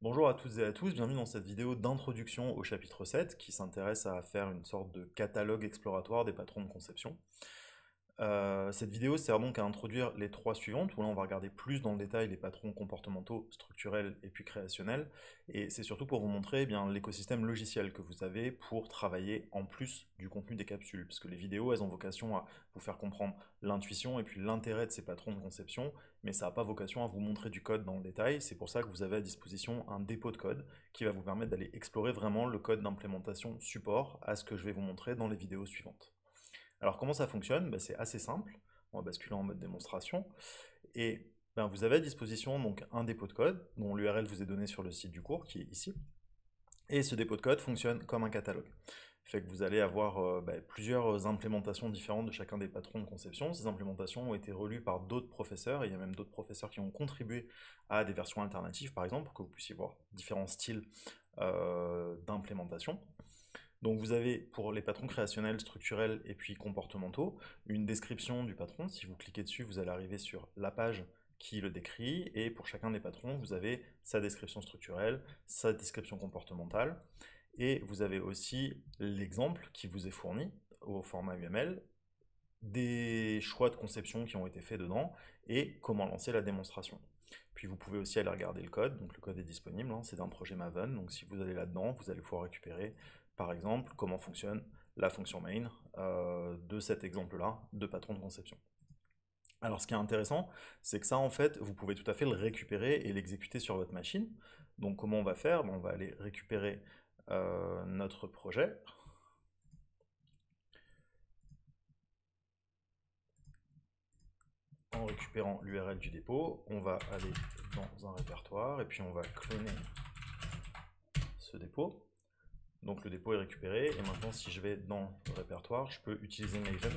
Bonjour à toutes et à tous, bienvenue dans cette vidéo d'introduction au chapitre 7 qui s'intéresse à faire une sorte de catalogue exploratoire des patrons de conception. Cette vidéo sert donc à introduire les trois suivantes, où là on va regarder plus dans le détail les patrons comportementaux, structurels et puis créationnels, et c'est surtout pour vous montrer eh bien, l'écosystème logiciel que vous avez pour travailler en plus du contenu des capsules, parce que les vidéos elles ont vocation à vous faire comprendre l'intuition et puis l'intérêt de ces patrons de conception, mais ça n'a pas vocation à vous montrer du code dans le détail, c'est pour ça que vous avez à disposition un dépôt de code qui va vous permettre d'aller explorer vraiment le code d'implémentation support à ce que je vais vous montrer dans les vidéos suivantes. Alors comment ça fonctionne? Ben, c'est assez simple. On va basculer en mode démonstration. Et ben, vous avez à disposition donc un dépôt de code dont l'URL vous est donné sur le site du cours qui est ici. Et ce dépôt de code fonctionne comme un catalogue. Fait que vous allez avoir plusieurs implémentations différentes de chacun des patrons de conception. Ces implémentations ont été relues par d'autres professeurs, et il y a même d'autres professeurs qui ont contribué à des versions alternatives, par exemple, pour que vous puissiez voir différents styles d'implémentation. Donc vous avez pour les patrons créationnels, structurels et puis comportementaux, une description du patron. Si vous cliquez dessus, vous allez arriver sur la page qui le décrit, et pour chacun des patrons, vous avez sa description structurelle, sa description comportementale, et vous avez aussi l'exemple qui vous est fourni au format UML, des choix de conception qui ont été faits dedans, et comment lancer la démonstration. Puis vous pouvez aussi aller regarder le code, donc le code est disponible, hein, c'est un projet Maven, donc si vous allez là-dedans, vous allez pouvoir récupérer par exemple comment fonctionne la fonction main de cet exemple-là de patron de conception. Alors ce qui est intéressant, c'est que ça en fait, vous pouvez tout à fait le récupérer et l'exécuter sur votre machine. Donc comment on va faire? On va aller récupérer notre projet. En récupérant l'URL du dépôt, on va aller dans un répertoire et puis on va cloner ce dépôt. Donc le dépôt est récupéré, et maintenant si je vais dans le répertoire, je peux utiliser Maven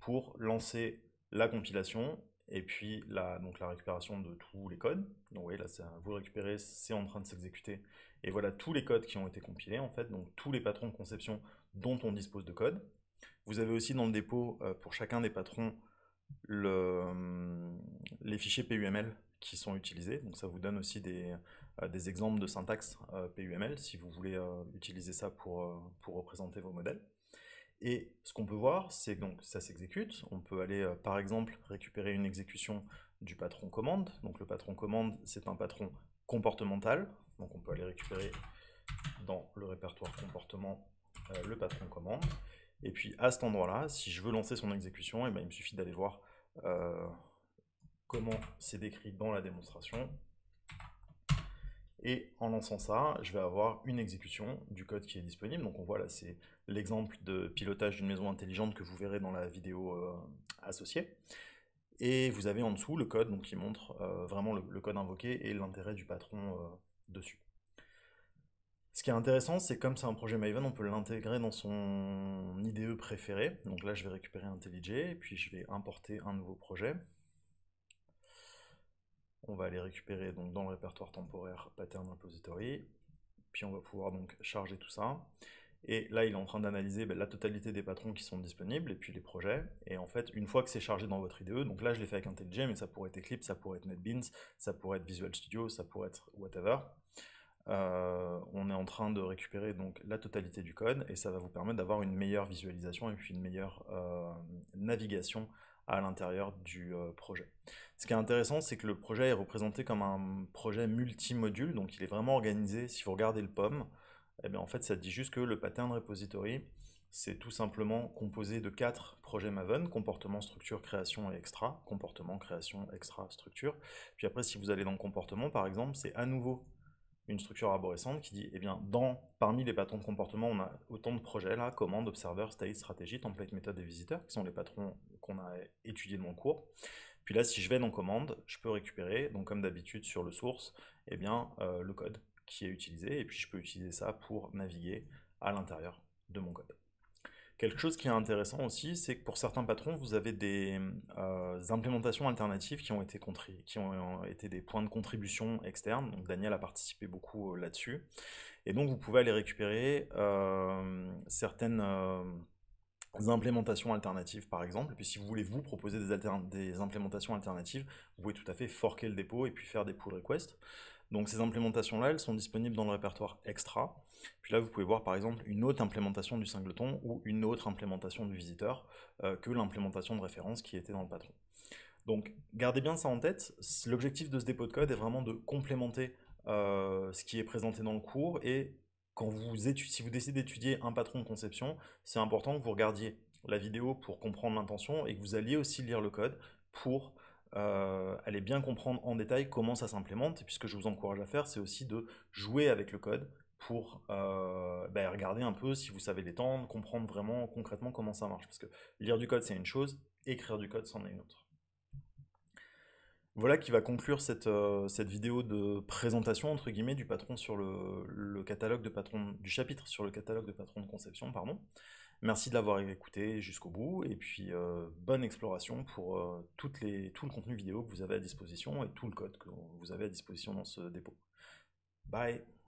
pour lancer la compilation et puis donc la récupération de tous les codes. Donc oui, là vous le récupérez, c'est en train de s'exécuter. Et voilà tous les codes qui ont été compilés en fait, donc tous les patrons de conception dont on dispose de code. Vous avez aussi dans le dépôt, pour chacun des patrons, les fichiers PUML qui sont utilisés. Donc ça vous donne aussi des exemples de syntaxe PUML si vous voulez utiliser ça pour représenter vos modèles. Et ce qu'on peut voir, c'est que donc ça s'exécute. On peut aller par exemple récupérer une exécution du patron commande. Donc le patron commande, c'est un patron comportemental. Donc on peut aller récupérer dans le répertoire comportement le patron commande. Et puis à cet endroit-là, si je veux lancer son exécution, il me suffit d'aller voir euh, comment c'est décrit dans la démonstration. Et en lançant ça, je vais avoir une exécution du code qui est disponible. Donc on voit là, c'est l'exemple de pilotage d'une maison intelligente que vous verrez dans la vidéo associée. Et vous avez en dessous le code donc, qui montre vraiment le code invoqué et l'intérêt du patron dessus. Ce qui est intéressant, c'est que comme c'est un projet Maven, on peut l'intégrer dans son IDE préféré. Donc là, je vais récupérer IntelliJ et puis je vais importer un nouveau projet. On va aller récupérer donc dans le répertoire temporaire Pattern Repository. Puis on va pouvoir donc charger tout ça. Et là, il est en train d'analyser la totalité des patrons qui sont disponibles et puis les projets. Et en fait, une fois que c'est chargé dans votre IDE, donc là, je l'ai fait avec IntelliJ, mais ça pourrait être Eclipse, ça pourrait être NetBeans, ça pourrait être Visual Studio, ça pourrait être whatever. On est en train de récupérer donc la totalité du code et ça va vous permettre d'avoir une meilleure visualisation et puis une meilleure navigation à l'intérieur du projet. Ce qui est intéressant, c'est que le projet est représenté comme un projet multimodule, donc il est vraiment organisé. Si vous regardez le POM, eh bien en fait ça dit juste que le pattern repository, c'est tout simplement composé de 4 projets Maven: comportement, structure, création et extra. Comportement, création, extra, structure. Puis après, si vous allez dans le comportement, par exemple, c'est à nouveau une structure arborescente qui dit, eh bien, parmi les patrons de comportement, on a autant de projets là: commande, observer, state, stratégie, template, méthode et visiteur, qui sont les patrons qu'on a étudiés dans le cours. Puis là, si je vais dans commande, je peux récupérer, donc comme d'habitude sur le source, eh bien, le code qui est utilisé, et puis je peux utiliser ça pour naviguer à l'intérieur de mon code. Quelque chose qui est intéressant aussi, c'est que pour certains patrons, vous avez des implémentations alternatives qui ont été des points de contribution externes. Donc Daniel a participé beaucoup là-dessus. Et donc vous pouvez aller récupérer implémentations alternatives par exemple. Et puis si vous voulez vous proposer des implémentations alternatives, vous pouvez tout à fait forker le dépôt et puis faire des pull requests. Donc ces implémentations-là, elles sont disponibles dans le répertoire extra. Puis là, vous pouvez voir par exemple une autre implémentation du singleton ou une autre implémentation du visiteur que l'implémentation de référence qui était dans le patron. Donc gardez bien ça en tête. L'objectif de ce dépôt de code est vraiment de complémenter ce qui est présenté dans le cours, et si vous décidez d'étudier un patron de conception, c'est important que vous regardiez la vidéo pour comprendre l'intention et que vous alliez aussi lire le code pour aller bien comprendre en détail comment ça s'implémente. Et puis ce que je vous encourage à faire, c'est aussi de jouer avec le code pour regarder un peu si vous savez l'étendre, comprendre vraiment concrètement comment ça marche. Parce que lire du code, c'est une chose, écrire du code, c'en est une autre. Voilà qui va conclure cette vidéo de présentation entre guillemets du patron sur le catalogue de patron, du chapitre sur le catalogue de patron de conception, pardon. Merci de l'avoir écouté jusqu'au bout, et puis bonne exploration pour tout le contenu vidéo que vous avez à disposition et tout le code que vous avez à disposition dans ce dépôt. Bye!